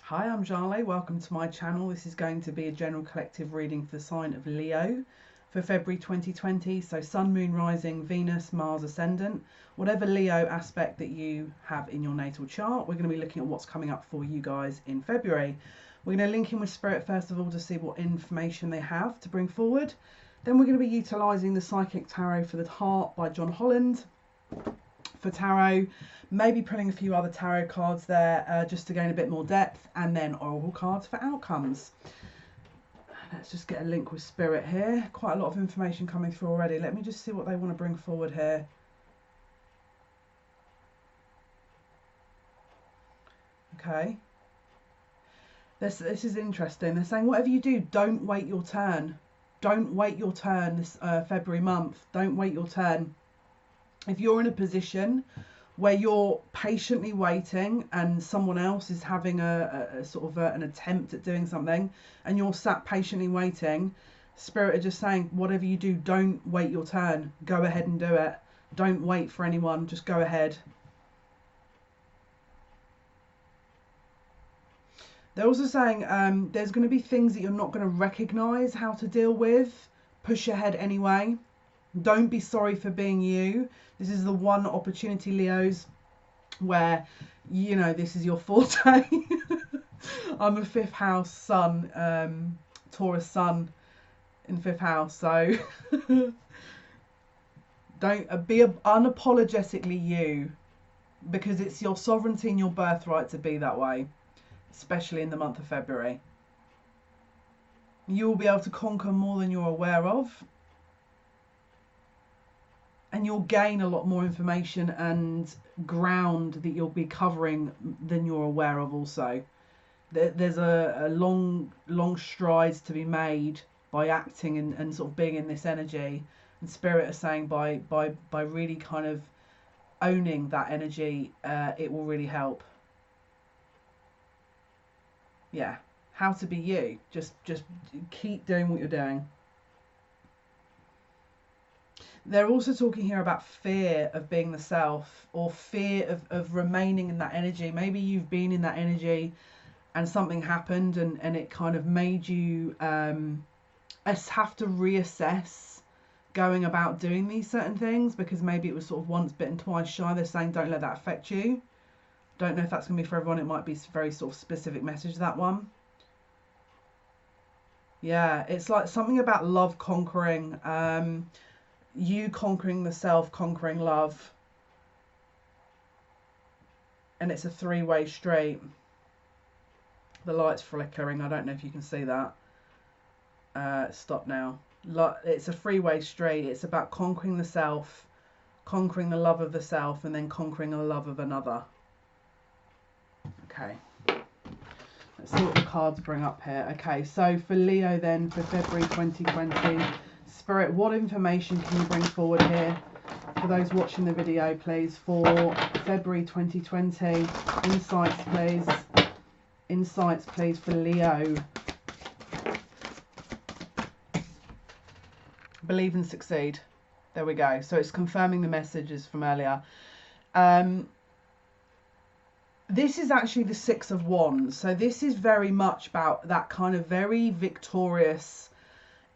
Hi, I'm Jale. Welcome to my channel. This is going to be a general collective reading for the sign of Leo for February 2020. So Sun, Moon, Rising, Venus, Mars, Ascendant. Whatever Leo aspect that you have in your natal chart, we're going to be looking at what's coming up for you guys in February. We're going to link in with Spirit first of all to see what information they have to bring forward. Then we're going to be utilising the Psychic Tarot for the Heart by John Holland for tarot, maybe pulling a few other tarot cards there just to gain a bit more depth, and then oracle cards for outcomes. Let's just get a link with Spirit here. Quite a lot of information coming through already. Let me just see what they want to bring forward here. Okay, this is interesting. They're saying whatever you do, don't wait your turn. Don't wait your turn this February month. Don't wait your turn. If you're in a position where you're patiently waiting and someone else is having a sort of an attempt at doing something and you're sat patiently waiting, Spirit are just saying whatever you do, don't wait your turn. Go ahead and do it. Don't wait for anyone. Just go ahead. They're also saying there's going to be things that you're not going to recognise how to deal with. Push ahead anyway. Don't be sorry for being you. This is the one opportunity, Leos, where, you know, this is your forte. I'm a fifth house sun, Taurus sun in fifth house. So don't be unapologetically you, because it's your sovereignty and your birthright to be that way, especially in the month of February. You will be able to conquer more than you're aware of. And you'll gain a lot more information and ground that you'll be covering than you're aware of also. There's a long strides to be made by acting and sort of being in this energy. And Spirit is saying by really kind of owning that energy, it will really help. Yeah, how to be you. Just keep doing what you're doing. They're also talking here about fear of being the self, or fear of remaining in that energy. Maybe you've been in that energy and something happened and it kind of made you have to reassess going about doing these certain things, because maybe it was sort of once bitten, twice shy. They're saying don't let that affect you. Don't know if that's going to be for everyone. It might be a very sort of specific message, that one. Yeah, it's like something about love conquering. You conquering the self, conquering love. And it's a three-way street. The light's flickering. I don't know if you can see that. Stop now. It's a three-way street. It's about conquering the self, conquering the love of the self, and then conquering the love of another. Okay. Let's see what the cards bring up here. Okay, so for Leo then, for February 2020... Spirit, what information can you bring forward here for those watching the video, please, for February 2020? Insights, please. Insights, please, for Leo. Believe and succeed. There we go. So it's confirming the messages from earlier. This is actually the Six of Wands. So this is very much about that kind of very victorious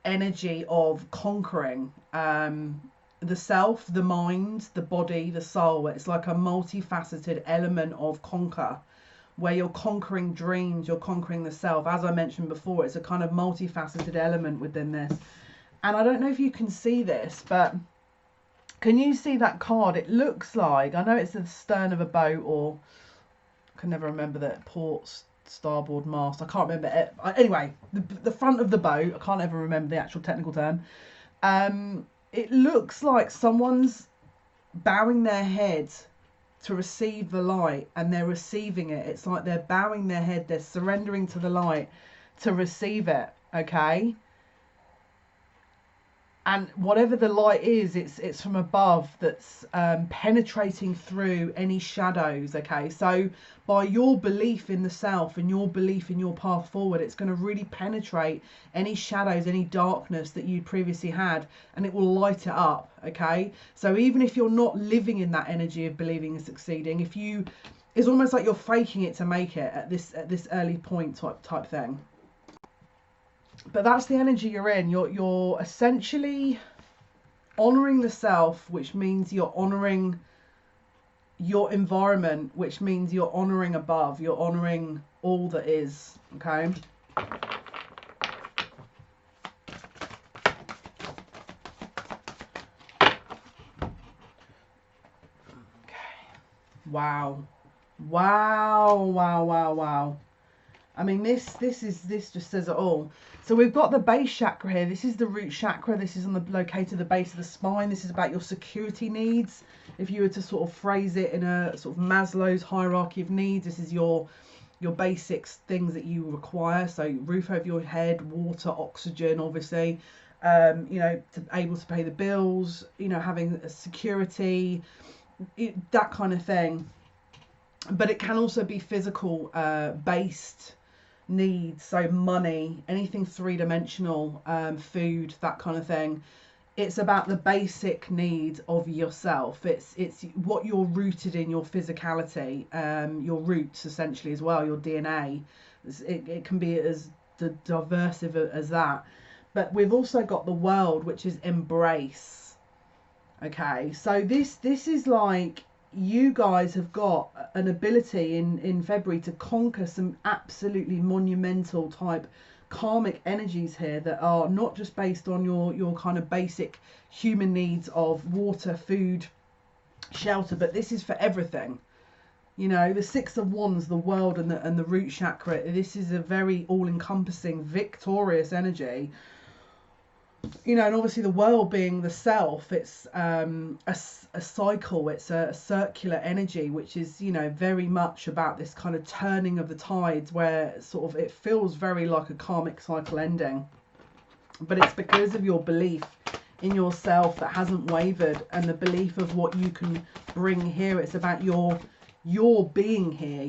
energy of conquering the self, the mind, the body, the soul. It's like a multifaceted element of conquer, where you're conquering dreams, you're conquering the self. As I mentioned before, it's a kind of multifaceted element within this. And I don't know if you can see this, but can you see that card? It looks like, I know it's the stern of a boat, or I can never remember that, port, starboard mast, I can't remember it. Anyway, the front of the boat, I can't ever remember the actual technical term. It looks like someone's bowing their head to receive the light, and they're receiving it. It's like they're bowing their head, they're surrendering to the light to receive it. Okay, and whatever the light is, it's from above, that's penetrating through any shadows. Okay, so by your belief in the self and your belief in your path forward, it's going to really penetrate any shadows, any darkness that you previously had, and it will light it up. Okay, so even if you're not living in that energy of believing and succeeding, if you it's almost like you're faking it to make it at this early point type thing. But that's the energy you're in. You're essentially honoring the self, which means you're honoring your environment, which means you're honoring above, you're honoring all that is. Okay. Wow. I mean, this just says it all. So we've got the base chakra here. This is the root chakra. This is located at the base of the spine. This is about your security needs. If you were to sort of phrase it in a sort of Maslow's hierarchy of needs, this is your basic things that you require. So roof over your head, water, oxygen, obviously, you know, able to pay the bills, you know, having a security, that kind of thing. But it can also be physical based needs, so money, anything three-dimensional, food, that kind of thing. It's about the basic need of yourself. It's what you're rooted in, your physicality, your roots essentially as well, your DNA. It can be as diverse as that. But we've also got the world, which is embrace. Okay, so this is like, you guys have got an ability in February to conquer some absolutely monumental type karmic energies here that are not just based on your kind of basic human needs of water, food, shelter, but this is for everything. You know, the Six of Wands, the world, and the root chakra, this is a very all-encompassing, victorious energy. You know, and obviously the world being the self, it's a cycle, it's a circular energy, which is, you know, very much about this kind of turning of the tides, where sort of it feels very like a karmic cycle ending. But it's because of your belief in yourself that hasn't wavered, and the belief of what you can bring here. It's about your being here,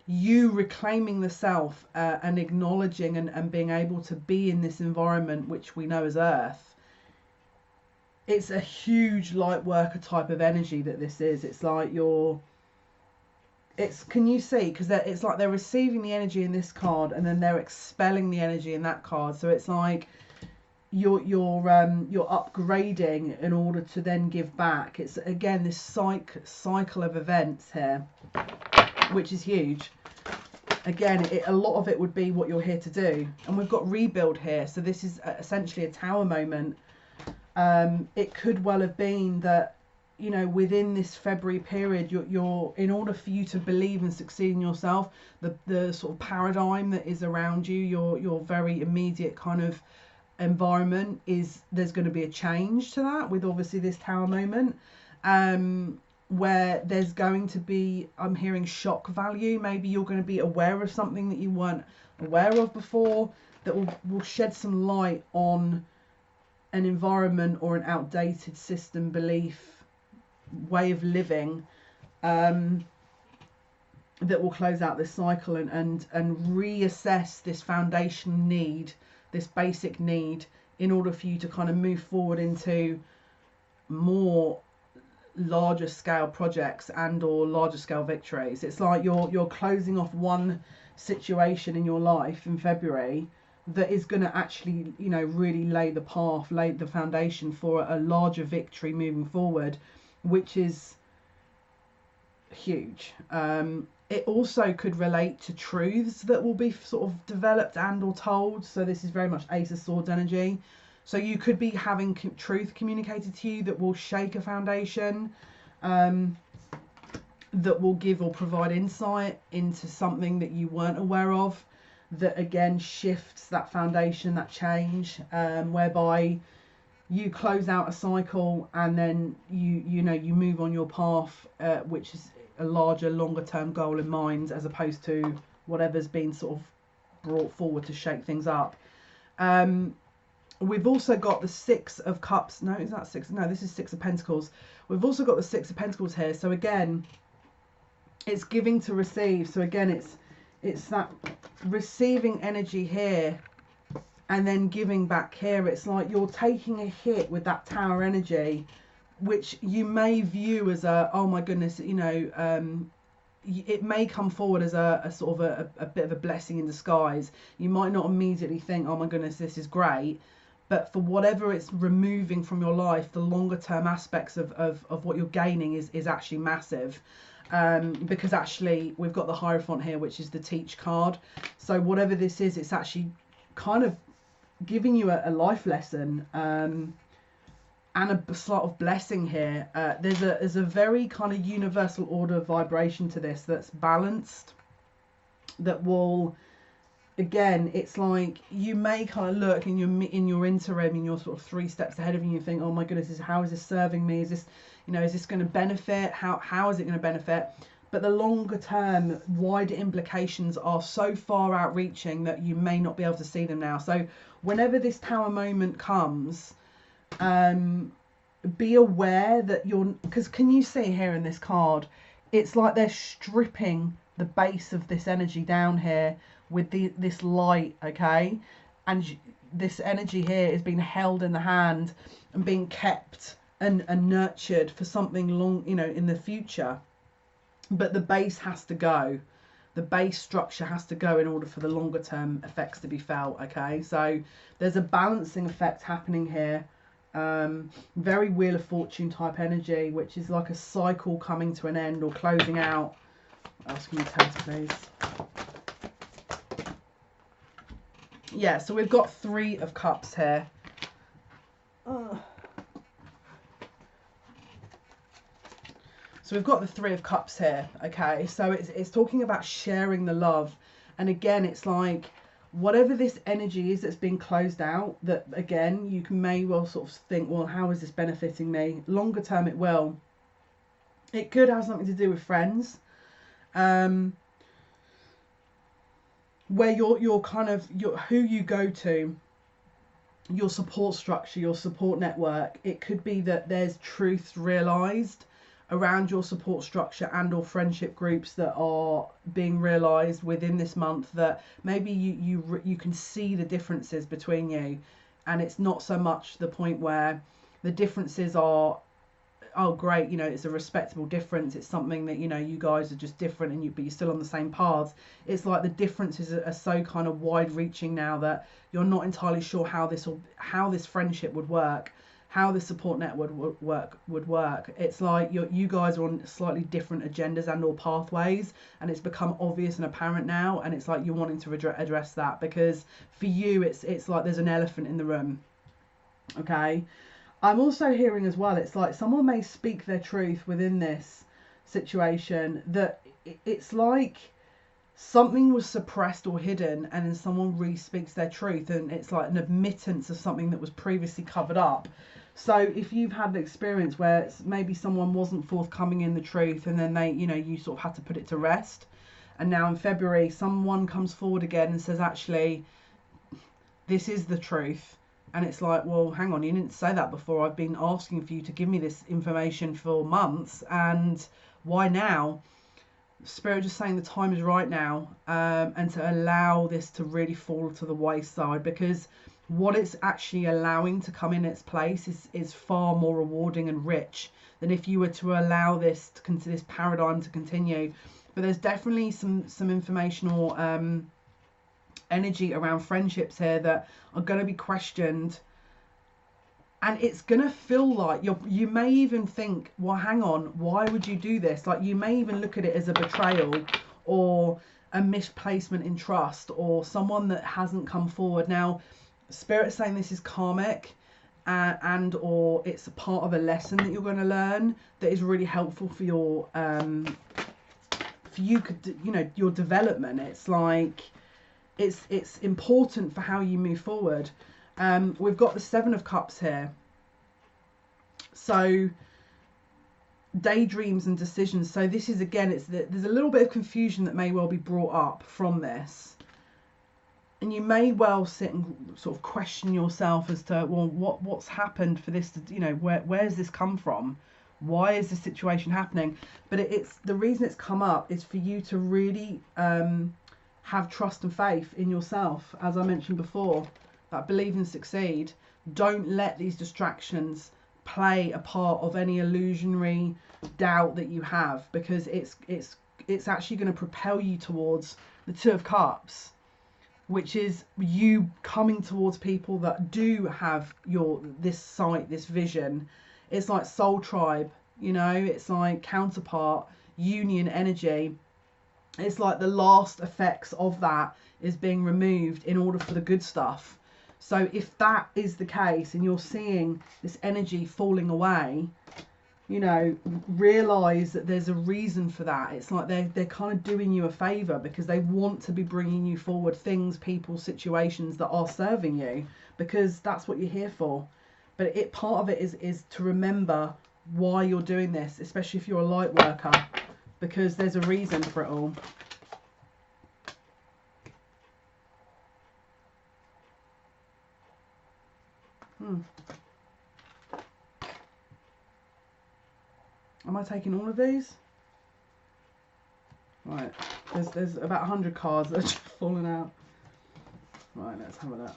you reclaiming the self, and acknowledging and being able to be in this environment which we know as Earth. It's a huge light worker type of energy that this is. It's like can you see? Because it's like they're receiving the energy in this card, and then they're expelling the energy in that card. So it's like you're upgrading in order to then give back. It's again this cycle of events here, which is huge. Again, a lot of it would be what you're here to do. And we've got rebuild here. So this is essentially a tower moment. It could well have been that, you know, within this February period, you're in order for you to believe and succeed in yourself, the sort of paradigm that is around you, your very immediate kind of environment, there's going to be a change to that with obviously this tower moment. Where there's going to be, I'm hearing shock value. Maybe you're going to be aware of something that you weren't aware of before, that will shed some light on an environment or an outdated system, belief, way of living, that will close out this cycle and reassess this foundation need, this basic need, in order for you to kind of move forward into more larger scale projects and or larger scale victories. It's like you're closing off one situation in your life in February that is going to actually, you know, really lay the foundation for a larger victory moving forward, which is huge. It also could relate to truths that will be sort of developed and or told. So this is very much Ace of Swords energy. So you could be having truth communicated to you that will shake a foundation, that will give or provide insight into something that you weren't aware of, that again shifts that foundation, that change, whereby you close out a cycle and then you move on your path, which is a larger, longer term goal in mind, as opposed to whatever's been sort of brought forward to shake things up. We've also got the Six of Cups. No, is that six? No, this is Six of Pentacles. We've also got the Six of Pentacles here. So again, it's giving to receive. So again, it's that receiving energy here and then giving back here. It's like you're taking a hit with that tower energy, which you may view as a, oh my goodness, you know, it may come forward as a sort of a bit of a blessing in disguise. You might not immediately think, oh my goodness, this is great. But for whatever it's removing from your life, the longer term aspects of what you're gaining is actually massive. Because actually we've got the Hierophant here, which is the teach card. So whatever this is, it's actually kind of giving you a life lesson, and a sort of blessing here. There's a very kind of universal order of vibration to this that's balanced, that will, again, it's like you may kind of look in your interim, in your sort of 3 steps ahead of you, and think, oh my goodness, how is this serving me? Is this, you know, is this going to benefit? How is it going to benefit? But the longer term, wider implications are so far outreaching that you may not be able to see them now. So whenever this Tower moment comes, be aware that because can you see here in this card, it's like they're stripping the base of this energy down here with this light, okay? And this energy here is being held in the hand and being kept and nurtured for something long, you know, in the future. But the base has to go. The base structure has to go in order for the longer term effects to be felt, okay? So there's a balancing effect happening here. Very Wheel of Fortune type energy, which is like a cycle coming to an end or closing out. Asking you to tell us, please. Yeah, so we've got 3 of Cups here. So we've got the 3 of Cups here, okay? So it's talking about sharing the love. And again, it's like, whatever this energy is that's being closed out, that again, you may well sort of think, well, how is this benefiting me? Longer term, it will. It could have something to do with friends. Where you're kind of, who you go to, your support structure, your support network. It could be that there's truths realised around your support structure and or friendship groups that are being realised within this month, that maybe you can see the differences between you, and it's not so much the point where the differences are, oh great, you know, it's a respectable difference, it's something that, you know, you guys are just different and but you're still on the same paths. It's like the differences are so kind of wide reaching now that you're not entirely sure how this friendship would work, how the support network would work. It's like you guys are on slightly different agendas and or pathways, and it's become obvious and apparent now, and it's like you're wanting to address that, because for you it's like there's an elephant in the room, okay? I'm also hearing as well, it's like someone may speak their truth within this situation, that it's like something was suppressed or hidden, and then someone re-speaks their truth, and it's like an admittance of something that was previously covered up. So if you've had an experience where maybe someone wasn't forthcoming in the truth, and then they, you know, you sort of had to put it to rest, and now in February someone comes forward again and says, actually, this is the truth. And it's like, well, hang on, you didn't say that before. I've been asking for you to give me this information for months, and why now? Spirit just saying the time is right now, and to allow this to really fall to the wayside, because what it's actually allowing to come in its place is far more rewarding and rich than if you were to allow this paradigm to continue. But there's definitely some informational energy around friendships here that are going to be questioned, and it's going to feel like you may even think, well, hang on, why would you do this? Like, you may even look at it as a betrayal or a misplacement in trust, or someone that hasn't come forward. Now, Spirit's saying this is karmic, and or it's a part of a lesson that you're going to learn that is really helpful for your your development. It's like it's important for how you move forward. We've got the 7 of Cups here. So daydreams and decisions. So this is, again, there's a little bit of confusion that may well be brought up from this. And you may well sit and sort of question yourself as to, well, what's happened for this to, you know, where's this come from? Why is this situation happening? But it's the reason it's come up is for you to really have trust and faith in yourself, as I mentioned before, that believe and succeed. Don't let these distractions play a part of any illusionary doubt that you have, because it's actually going to propel you towards the Two of Cups, which is you coming towards people that do have this sight, this vision. It's like soul tribe, you know, it's like counterpart, union energy. It's like the last effects of that is being removed in order for the good stuff. So if that is the case and you're seeing this energy falling away, you know, realize that there's a reason for that. It's like they're kind of doing you a favor, because they want to be bringing you forward things, people, situations that are serving you, because that's what you're here for. But part of it is to remember why you're doing this, especially if you're a light worker, because there's a reason for it all. Am I taking all of these? Right, there's about 100 cards that are just falling out. Right, let's have a look.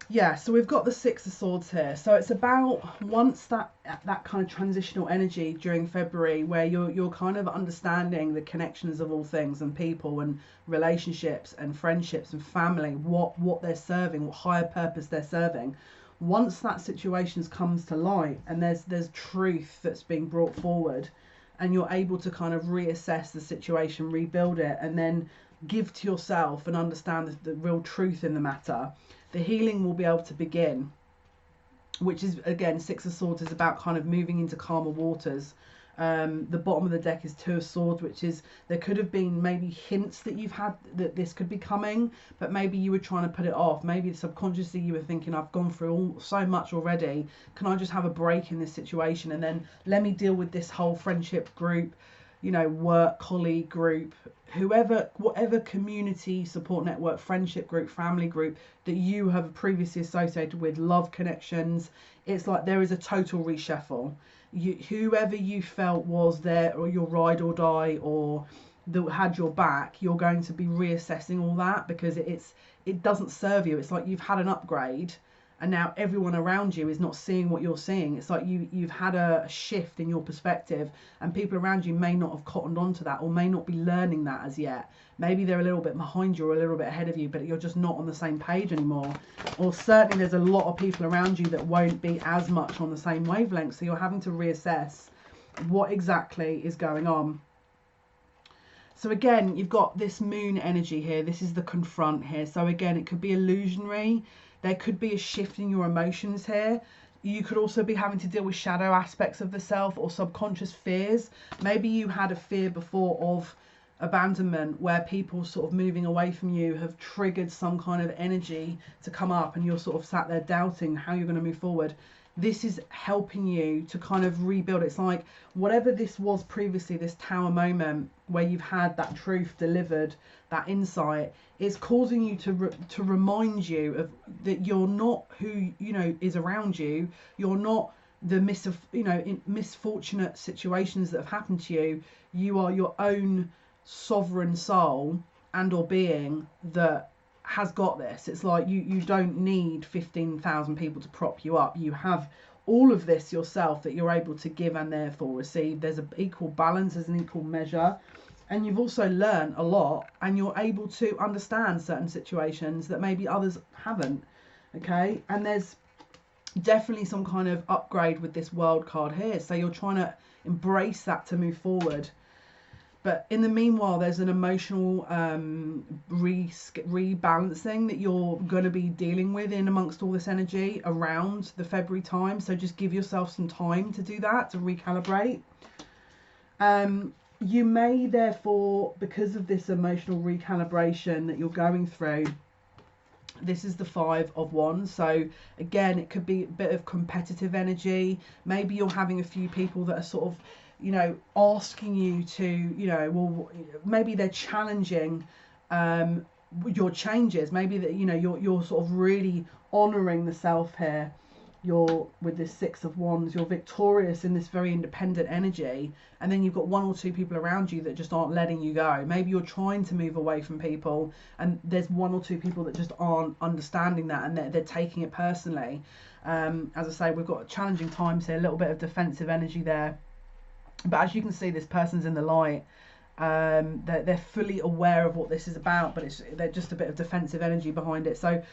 Yeah, so we've got the Six of Swords here. So it's about once that kind of transitional energy during February, where you're kind of understanding the connections of all things and people and relationships and friendships and family, what they're serving, what higher purpose they're serving. Once that situation comes to light and there's truth that's being brought forward, and you're able to kind of reassess the situation, rebuild it, and then give to yourself and understand the real truth in the matter, the healing will be able to begin, which is, again, Six of Swords is about kind of moving into calmer waters. The bottom of the deck is Two of Swords, which is, there could have been maybe hints that you've had that this could be coming, but maybe you were trying to put it off. Maybe subconsciously you were thinking, I've gone through so much already, can I just have a break in this situation, and then let me deal with this whole friendship group, you know, work colleague group, whatever community support network, friendship group, family group that you have previously associated with, love connections. It's like there is a total reshuffle. Whoever you felt was there, or your ride or die, or that had your back, you're going to be reassessing all that, because it doesn't serve you. It's like you've had an upgrade, and now everyone around you is not seeing what you're seeing. It's like you've had a shift in your perspective, and people around you may not have cottoned on to that, or may not be learning that as yet. Maybe they're a little bit behind you or a little bit ahead of you, but you're just not on the same page anymore. Or certainly there's a lot of people around you that won't be as much on the same wavelength, so you're having to reassess what exactly is going on. So again, you've got this moon energy here. This is the confront here. So again, it could be illusionary. There could be a shift in your emotions here. You could also be having to deal with shadow aspects of the self or subconscious fears. Maybe you had a fear before of abandonment, where people sort of moving away from you have triggered some kind of energy to come up, and you're sort of sat there doubting how you're going to move forward. This is helping you to kind of rebuild. It's like whatever this was previously, this tower moment where you've had that truth delivered, that insight, is causing you to remind you of that you're not who, you know, is around you. You're not the misfortunate situations that have happened to you. You are your own sovereign soul and or being that has got this. It's like you don't need 15,000 people to prop you up. You have all of this yourself that you're able to give and therefore receive. There's an equal balance, there's an equal measure, and you've also learned a lot, and you're able to understand certain situations that maybe others haven't. Okay, and there's definitely some kind of upgrade with this world card here, so you're trying to embrace that to move forward. But in the meanwhile, there's an emotional rebalancing that you're going to be dealing with in amongst all this energy around the February time. So just give yourself some time to do that, to recalibrate. You may therefore, because of this emotional recalibration that you're going through, this is the Five of Wands. So again, it could be a bit of competitive energy. Maybe you're having a few people that are sort of, you know, asking you to, you know, well, maybe they're challenging your changes. Maybe that, you know, you're sort of really honoring the self here. you're with this Six of Wands, you're victorious in this very independent energy, and then you've got one or two people around you that just aren't letting you go. Maybe you're trying to move away from people, and there's one or two people that just aren't understanding that, and they're taking it personally. As I say, we've got challenging times here, a little bit of defensive energy there, but as you can see, this person's in the light. They're fully aware of what this is about, but they're just a bit of defensive energy behind it. So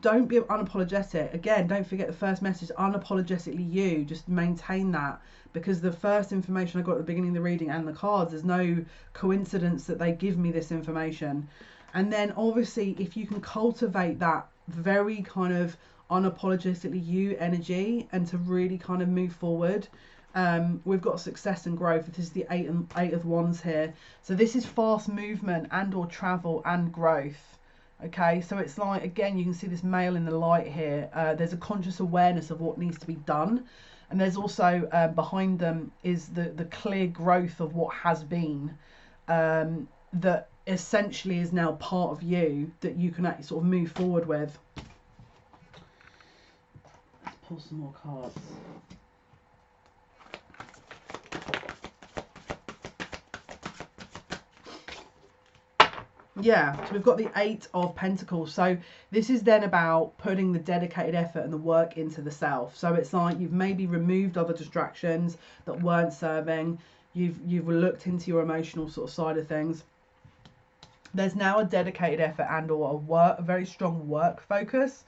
don't be unapologetic. Again, don't forget the first message, unapologetically you. Just maintain that, because the first information I got at the beginning of the reading and the cards, there's no coincidence that they give me this information. And then obviously if you can cultivate that very kind of unapologetically you energy and to really kind of move forward, we've got success and growth. This is the eight of Wands here. So this is fast movement and or travel and growth. Okay, so it's like, again, you can see this male in the light here. There's a conscious awareness of what needs to be done. And there's also behind them is the clear growth of what has been, that essentially is now part of you, that you can actually sort of move forward with. Let's pull some more cards. Yeah, so we've got the Eight of Pentacles. So this is then about putting the dedicated effort and the work into the self. So it's like you've maybe removed other distractions that weren't serving. You've looked into your emotional sort of side of things. There's now a dedicated effort and or a very strong work focus.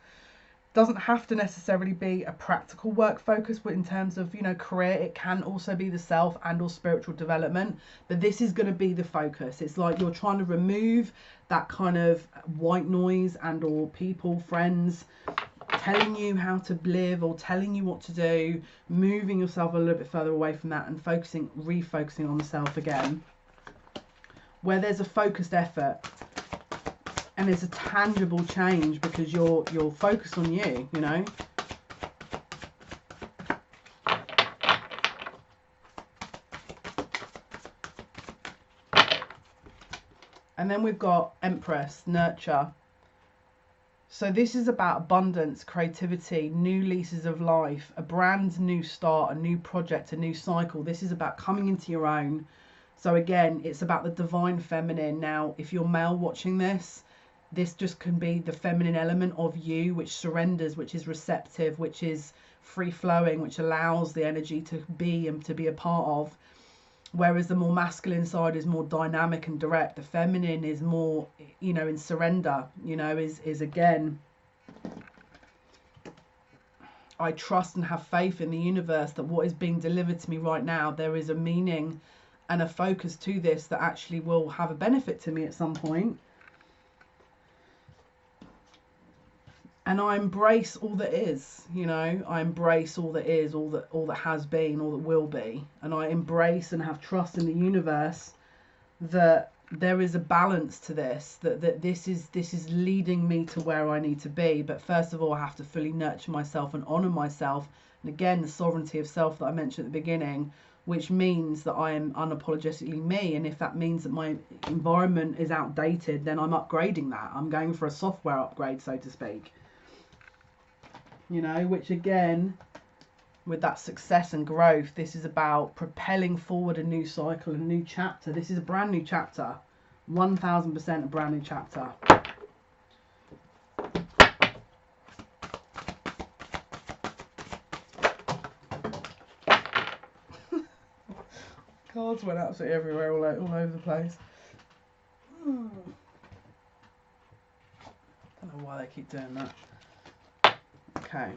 Doesn't have to necessarily be a practical work focus, but in terms of, you know, career, it can also be the self and or spiritual development. But this is going to be the focus. It's like you're trying to remove that kind of white noise and or people, friends telling you how to live or telling you what to do, moving yourself a little bit further away from that and refocusing on the self again, where there's a focused effort. And there's a tangible change because you're focused on you, you know. And then we've got Empress, nurture. So this is about abundance, creativity, new leases of life, a brand new start, a new project, a new cycle. This is about coming into your own. So again, it's about the divine feminine. Now, if you're male watching this just can be the feminine element of you, which surrenders, which is receptive, which is free-flowing, which allows the energy to be and to be a part of. Whereas the more masculine side is more dynamic and direct. The feminine is more, you know, in surrender, you know, is again, I trust and have faith in the universe that what is being delivered to me right now, there is a meaning and a focus to this that actually will have a benefit to me at some point. And I embrace all that is, you know, I embrace all that is, all that has been, all that will be. And I embrace and have trust in the universe that there is a balance to this, that this is leading me to where I need to be. But first of all, I have to fully nurture myself and honor myself. And again, the sovereignty of self that I mentioned at the beginning, which means that I am unapologetically me. And if that means that my environment is outdated, then I'm upgrading that. I'm going for a software upgrade, so to speak. You know, which again, with that success and growth, this is about propelling forward a new cycle, a new chapter. This is a brand new chapter. 1000% a brand new chapter. Cards went absolutely everywhere, all over the place. I don't know why they keep doing that. Okay.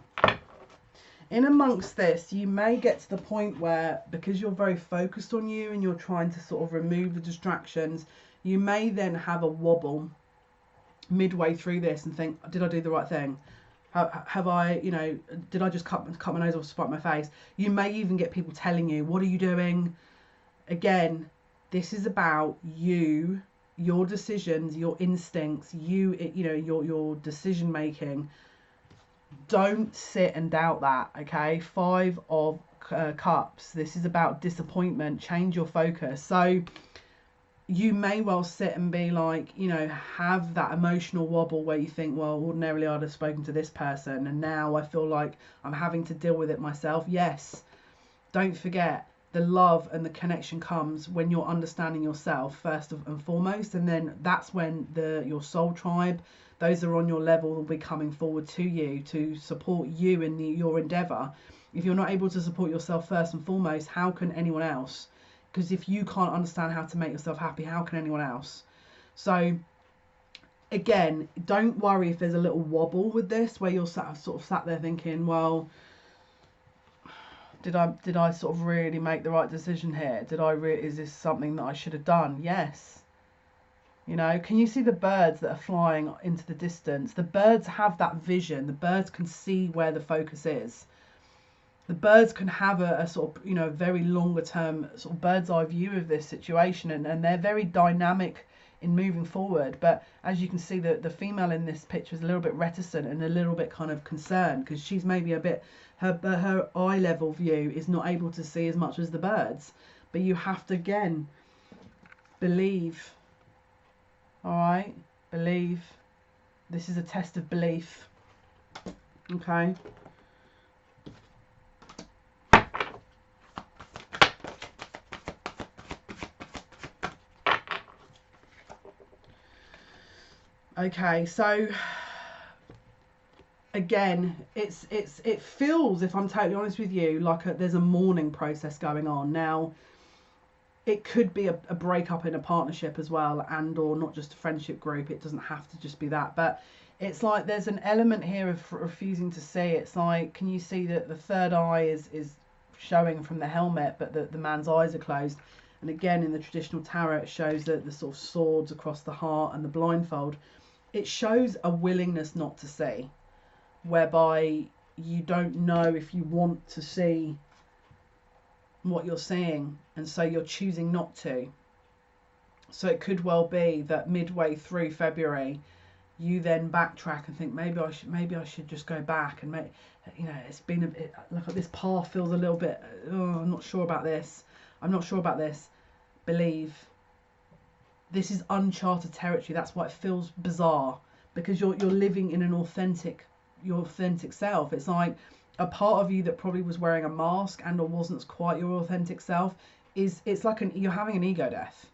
In amongst this, you may get to the point where, because you're very focused on you and you're trying to sort of remove the distractions, you may then have a wobble midway through this and think, did I do the right thing? Have I, you know, did I just cut my nose off to spite my face? You may even get people telling you, what are you doing? Again, this is about you, your decisions, your instincts, you know, your decision making. Don't sit and doubt that, okay? 5 of Cups. This is about disappointment. Change your focus. So you may well sit and be like, you know, have that emotional wobble where you think, well, ordinarily I'd have spoken to this person and now I feel like I'm having to deal with it myself. Yes, don't forget, the love and the connection comes when you're understanding yourself first and foremost, and then that's when your soul tribe, those that are on your level, will be coming forward to you to support you in your endeavor. If you're not able to support yourself first and foremost, how can anyone else? Because if you can't understand how to make yourself happy, how can anyone else? So again, don't worry if there's a little wobble with this, where you're sort of sat there thinking, well, did I sort of really make the right decision here? Is this something that I should have done? Yes. You know, can you see the birds that are flying into the distance? The birds have that vision. The birds can see where the focus is. The birds can have a sort of, you know, very longer term sort of bird's eye view of this situation, and they're very dynamic in moving forward. But as you can see, the female in this picture is a little bit reticent and a little bit kind of concerned, because she's maybe a bit, her eye level view is not able to see as much as the birds. But you have to, again, believe. All right, believe. This is a test of belief. Okay. Okay, so again, it feels, if I'm totally honest with you, like there's a mourning process going on. Now, it could be a breakup in a partnership as well, and or not just a friendship group. It doesn't have to just be that, but it's like there's an element here of refusing to see. It's like, can you see that the third eye is showing from the helmet, but the man's eyes are closed? And again, in the traditional tarot, it shows that the sort of swords across the heart and the blindfold. It shows a willingness not to see, whereby you don't know if you want to see what you're seeing, and so you're choosing not to. So it could well be that midway through February, you then backtrack and think, maybe I should just go back and make, you know, it's been a bit, look, this path feels a little bit, oh, I'm not sure about this. Believe. This is uncharted territory. That's why it feels bizarre, because you're living in your authentic self. It's like a part of you that probably was wearing a mask and or wasn't quite your authentic self. It's like you're having an ego death.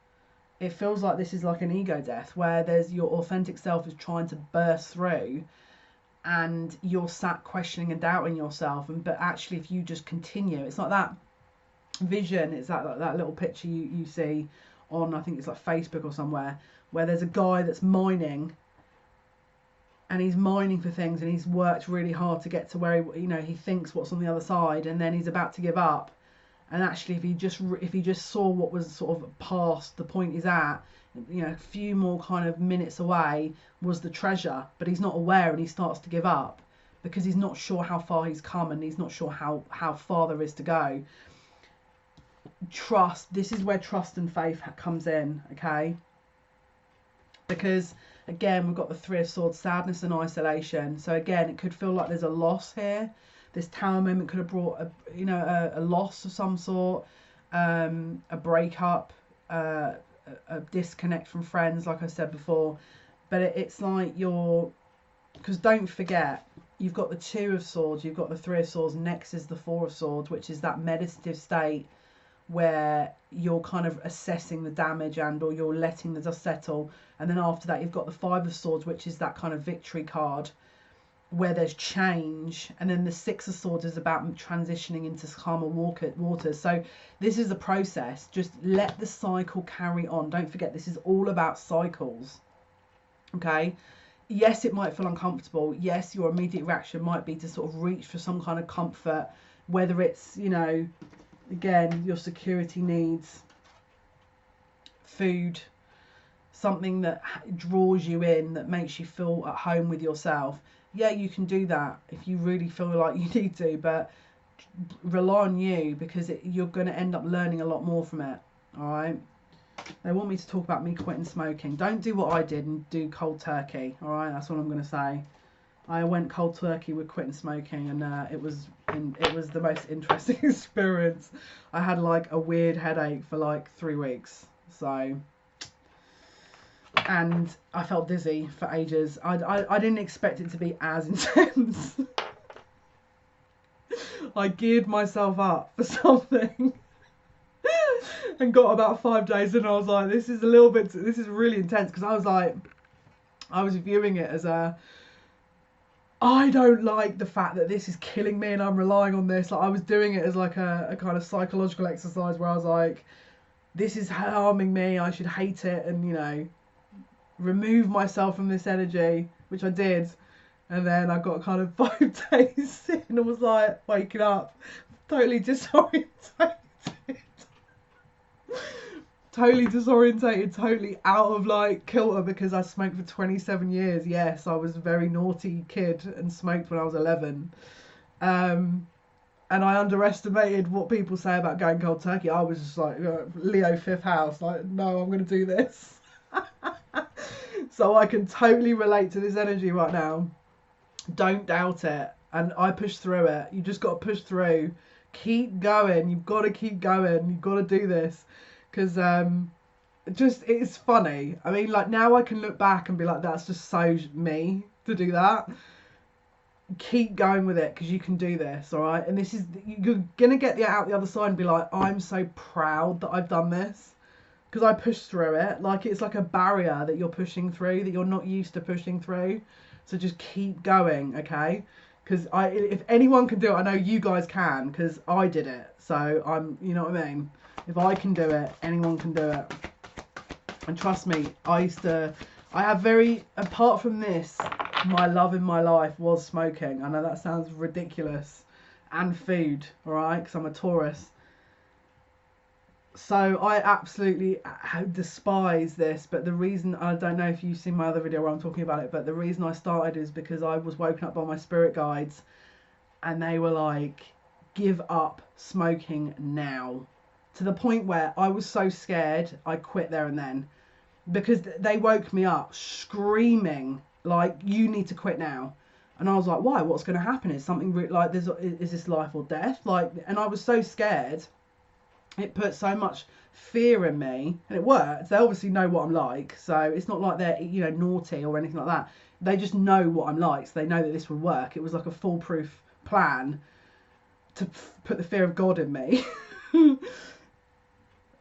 It feels like this is like an ego death, where there's your authentic self is trying to burst through, and you're sat questioning and doubting yourself. But actually, if you just continue, it's like that vision. It's that little picture you see on, I think it's like Facebook or somewhere, where there's a guy that's mining, and he's mining for things, and he's worked really hard to get to where he thinks what's on the other side, and then he's about to give up. And actually, if he just saw what was sort of past the point he's at, a few more kind of minutes away was the treasure, but he's not aware, and he starts to give up because he's not sure how far he's come, and he's not sure how far there is to go. Trust. This is where trust and faith comes in, okay? Because again, we've got the Three of Swords, sadness and isolation. So again, it could feel like there's a loss here. This Tower moment could have brought a loss of some sort, a breakup, a disconnect from friends, like I said before. But it's like because don't forget, you've got the Two of Swords, you've got the Three of Swords, next is the Four of Swords, which is that meditative state where you're kind of assessing the damage and or you're letting the dust settle. And then after that, you've got the Five of Swords, which is that kind of victory card where there's change. And then the Six of Swords is about transitioning into calmer waters. So this is a process. Just let the cycle carry on. Don't forget, this is all about cycles. Okay? Yes, it might feel uncomfortable. Yes, your immediate reaction might be to sort of reach for some kind of comfort, whether it's, again, your security needs, food, something that draws you in, that makes you feel at home with yourself. Yeah, you can do that if you really feel like you need to, but rely on you, because you're going to end up learning a lot more from it. All right. They want me to talk about me quitting smoking. Don't do what I did and do cold turkey. All right, that's what I'm going to say. I went cold turkey with quitting smoking, and it was the most interesting experience. I had like a weird headache for like 3 weeks. So and I felt dizzy for ages. I didn't expect it to be as intense. I geared myself up for something and got about 5 days and I was like, this is really intense, because I was viewing it as I don't like the fact that this is killing me and I'm relying on this. Like, I was doing it as like a kind of psychological exercise where I was like, this is harming me, I should hate it, and, you know, remove myself from this energy, which I did. And then I got kind of 5 days in and was like waking up totally disorientated. Totally out of like kilter, because I smoked for 27 years. Yes, I was a very naughty kid and smoked when I was 11. And I underestimated what people say about going cold turkey. I was just like, Leo 5th house, like, no, I'm going to do this. So I can totally relate to this energy right now. Don't doubt it. And I pushed through it. You just got to push through. Keep going. You've got to keep going. You've got to do this. Because it's funny. I mean, like, now I can look back and be like, that's just so me to do that. Keep going with it, because you can do this, all right? And this is, you're going to get out the other side and be like, I'm so proud that I've done this. Because I pushed through it. Like, it's like a barrier that you're pushing through that you're not used to pushing through. So just keep going, okay? Because if anyone can do it, I know you guys can, because I did it. So you know what I mean? If I can do it, anyone can do it. And trust me, apart from this, my love in my life was smoking. I know that sounds ridiculous. And food, all right? Because I'm a Taurus. So I absolutely despise this, but the reason, I don't know if you've seen my other video where I'm talking about it, but the reason I started is because I was woken up by my spirit guides and they were like, give up smoking now. To the point where I was so scared, I quit there and then, because they woke me up screaming like, you need to quit now. And I was like, why? What's going to happen? Is something like, is this life or death? Like, and I was so scared. It put so much fear in me, and it worked. They obviously know what I'm like, so it's not like they're, you know, naughty or anything like that. They just know what I'm like, so they know that this would work. It was like a foolproof plan to put the fear of God in me.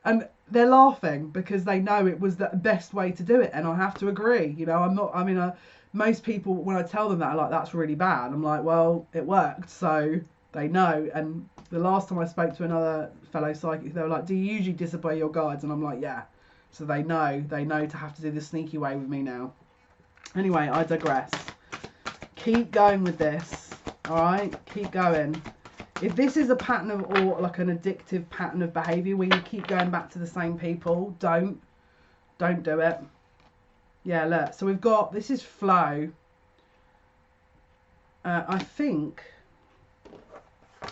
And they're laughing because they know it was the best way to do it, and I have to agree. You know, most people, when I tell them that, are like, that's really bad. I'm like, well, it worked, so they know. And the last time I spoke to another fellow psychic, they were like, do you usually disobey your guides? And I'm like, yeah. So they know to have to do the sneaky way with me now. Anyway, I digress. Keep going with this, all right? Keep going. If this is a pattern or like an addictive pattern of behaviour where you keep going back to the same people, don't do it. Yeah, look. So we've got, this is flow. I think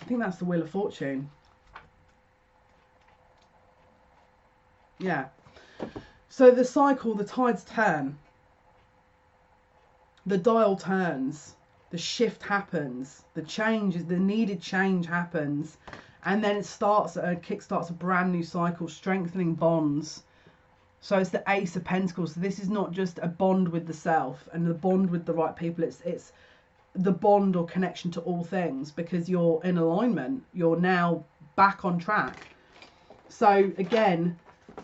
that's the Wheel of Fortune. Yeah. So the cycle, the tides turn. The dial turns. The shift happens. The needed change happens. And then it kickstarts a brand new cycle, strengthening bonds. So it's the Ace of Pentacles. So this is not just a bond with the self and the bond with the right people. It's the bond or connection to all things, because you're in alignment. You're now back on track. So again,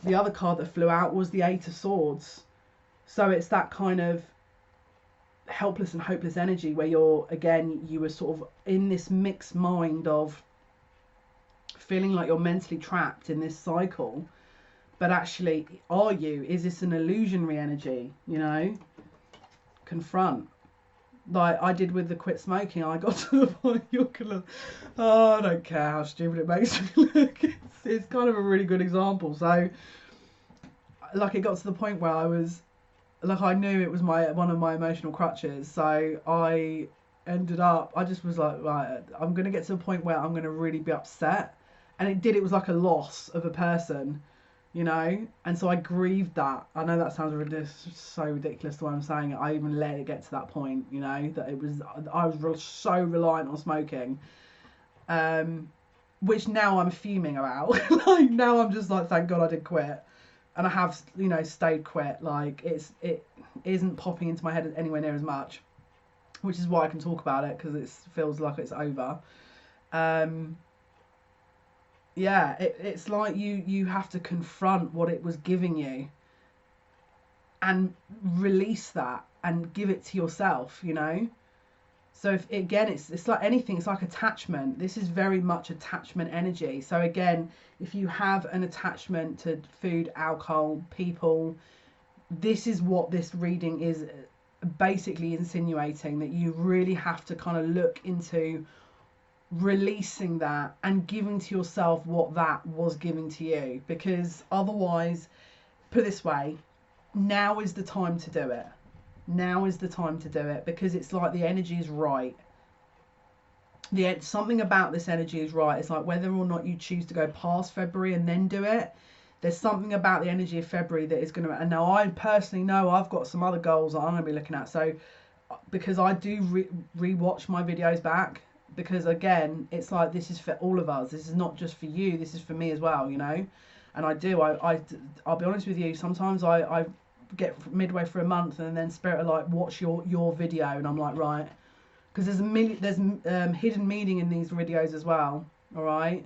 the other card that flew out was the Eight of Swords. So it's that kind of helpless and hopeless energy where you were sort of in this mixed mind of feeling like you're mentally trapped in this cycle. But actually, is this an illusionary energy? You know, confront. Like I did with the quit smoking, I got to the point, I don't care how stupid it makes me look. It's kind of a really good example. So, like, it got to the point where I was, like, I knew it was one of my emotional crutches. So I just was like, right, I'm going to get to a point where I'm going to really be upset. And it was like a loss of a person, you know, and so I grieved that. I know that sounds so ridiculous the way I'm saying it. I even let it get to that point, you know, that I was so reliant on smoking, which now I'm fuming about. Like, now I'm just like, thank God I did quit. and I have, you know, stayed quit. Like it isn't popping into my head anywhere near as much, which is why I can talk about it, because it feels like it's over. Yeah, it's like you have to confront what it was giving you and release that and give it to yourself, you know. So if, again, it's like anything, it's like attachment. This is very much attachment energy. So again, if you have an attachment to food, alcohol, people, this is what this reading is basically insinuating, that you really have to kind of look into releasing that and giving to yourself what that was giving to you. Because otherwise, put it this way, now is the time to do it. Now is the time to do it, because it's like the energy is right. Something about this energy is right. It's like whether or not you choose to go past February and then do it, there's something about the energy of February that is going to, and now I personally know I've got some other goals that I'm going to be looking at. So because I do re-watch my videos back, because again, it's like this is for all of us. This is not just for you, this is for me as well, you know. And I'll be honest with you, sometimes I get midway through a month and then Spirit are like, watch your video, and I'm like, right, because there's hidden meaning in these videos as well. All right,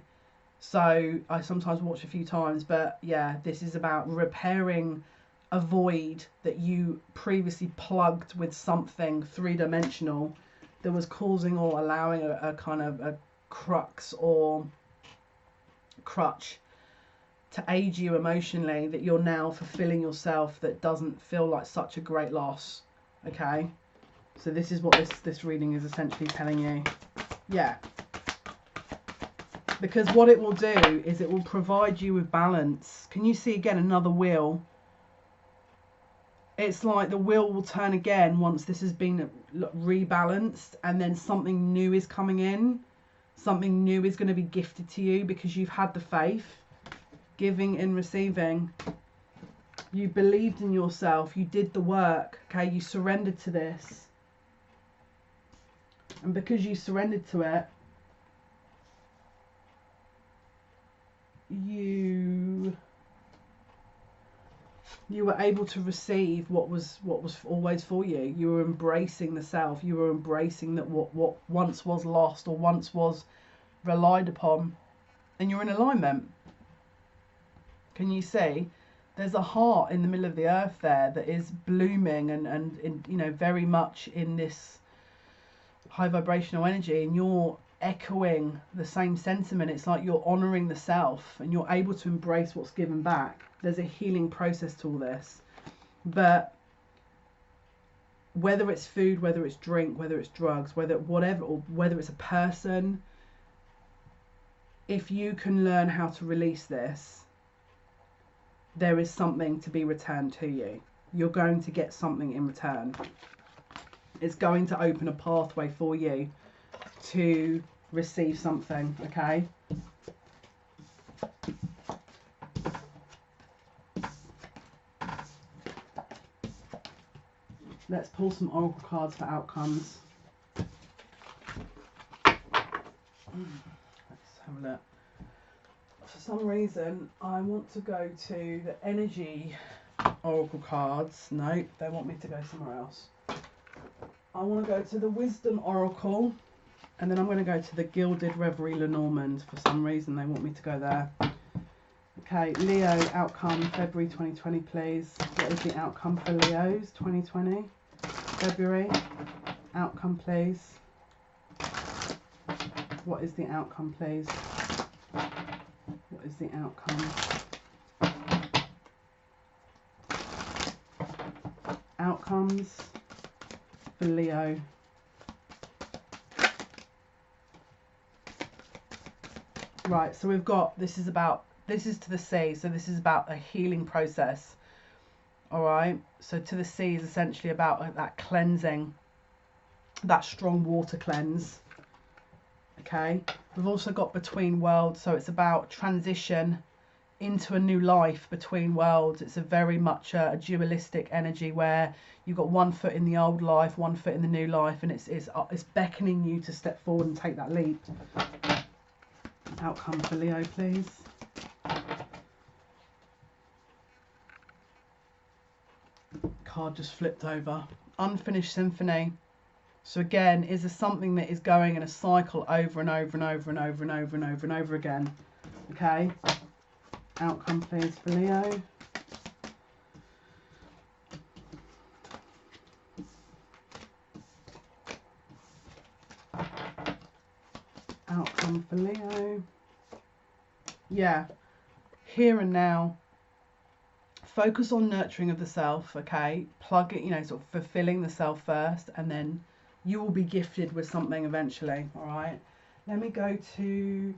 so I sometimes watch a few times, but yeah, this is about repairing a void that you previously plugged with something three-dimensional that was causing or allowing a kind of a crux or crutch to aid you emotionally, that you're now fulfilling yourself, that doesn't feel like such a great loss. Okay, so this is what this reading is essentially telling you. Yeah, because what it will do is it will provide you with balance. Can you see again another wheel? It's like the wheel will turn again once this has been rebalanced, and then something new is coming in. Something new is going to be gifted to you because you've had the faith. Giving and receiving. You believed in yourself. You did the work. Okay, you surrendered to this, and because you surrendered to it, you were able to receive what was always for you. You were embracing the self. You were embracing that what once was lost or once was relied upon, and you're in alignment. Can you see? There's a heart in the middle of the earth there that is blooming and in, you know, very much in this high vibrational energy, and you're echoing the same sentiment. It's like you're honoring the self and you're able to embrace what's given back. There's a healing process to all this, but whether it's food, whether it's drink, whether it's drugs, whatever, or whether it's a person, if you can learn how to release this, there is something to be returned to you. You're going to get something in return. It's going to open a pathway for you to receive something, okay? Let's pull some oracle cards for outcomes. Let's have a look. For some reason, I want to go to the energy oracle cards. No, they want me to go somewhere else. I want to go to the wisdom oracle, and then I'm going to go to the gilded reverie Lenormand. For some reason, they want me to go there. Okay, Leo outcome February 2020, please. What is the outcome for Leo's 2020? February outcome, please. What is the outcome, please? What is the outcome? Outcomes for Leo. Right, so we've got, this is to the sea, so this is about a healing process. All right, so to the sea is essentially about that cleansing, that strong water cleanse. Okay, we've also got between worlds, so it's about transition into a new life between worlds. It's a very much a dualistic energy where you've got one foot in the old life, one foot in the new life, and it's beckoning you to step forward and take that leap. Outcome for Leo, please. card just flipped over. Unfinished symphony. So again, is there something that is going in a cycle over and over and over and over and over and over and over again? Okay. Outcome please for Leo. Outcome for Leo. Yeah. Here and now. Focus on nurturing of the self, okay? Plug it, you know, sort of fulfilling the self first, and then you will be gifted with something eventually, all right? Let me go to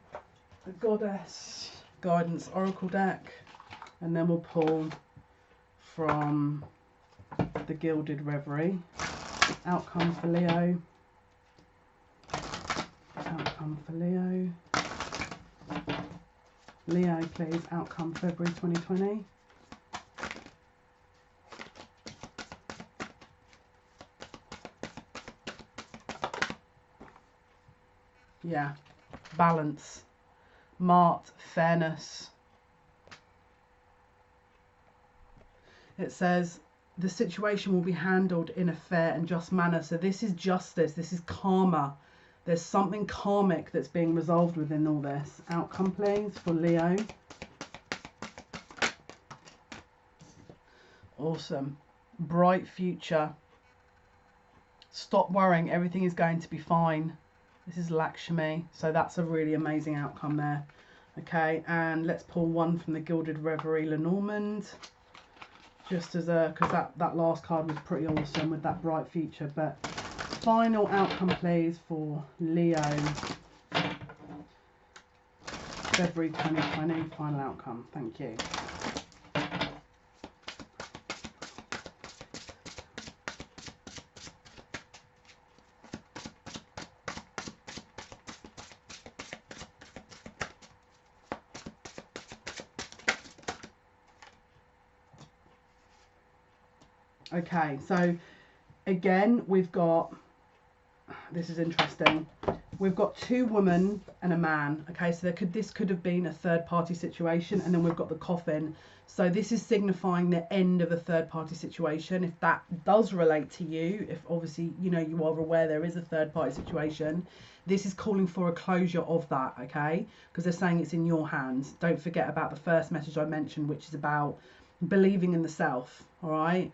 the Goddess Guidance Oracle deck, and then we'll pull from the Gilded Reverie. Outcome for Leo. Outcome for Leo. Leo, please. Outcome February 2020. Yeah, balance, mart, fairness. It says the situation will be handled in a fair and just manner. So this is justice, this is karma. There's something karmic that's being resolved within all this. Outcome please for Leo. Awesome. Bright future. Stop worrying, everything is going to be fine. This is Lakshmi, so that's a really amazing outcome there. Okay, and let's pull one from the Gilded Reverie, Lenormand. Just as a, because that last card was pretty awesome with that bright future. But final outcome please for Leo. February 2020, final outcome. Thank you. Okay, so again, we've got, this is interesting, we've got two women and a man. Okay, so this could have been a third party situation, and then we've got the coffin. So this is signifying the end of a third party situation. If that does relate to you, if obviously, you know, you are aware there is a third party situation, this is calling for a closure of that, okay? Because they're saying it's in your hands. Don't forget about the first message I mentioned, which is about believing in the self, all right?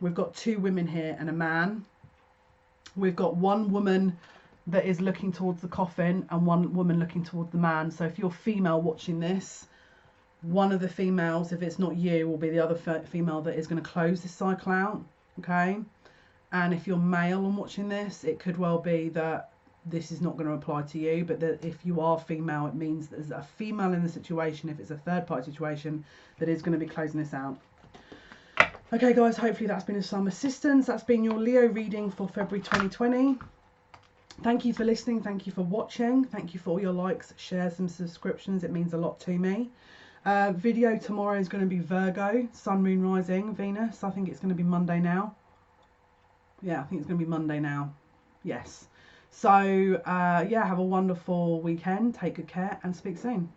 We've got two women here and a man. We've got one woman that is looking towards the coffin and one woman looking towards the man. So if you're female watching this, one of the females, if it's not you, will be the other female that is going to close this cycle out, okay? And if you're male and watching this, it could well be that this is not going to apply to you, but that if you are female, it means there's a female in the situation, if it's a third party situation, that is going to be closing this out. Okay guys, hopefully that's been of some assistance. That's been your Leo reading for February 2020. Thank you for listening. Thank you for watching. Thank you for all your likes, shares and subscriptions. It means a lot to me. Video tomorrow is going to be Virgo, Sun, Moon, Rising, Venus. I think it's going to be Monday now. Yeah, I think it's going to be Monday now. Yes. So, yeah, have a wonderful weekend. Take good care and speak soon.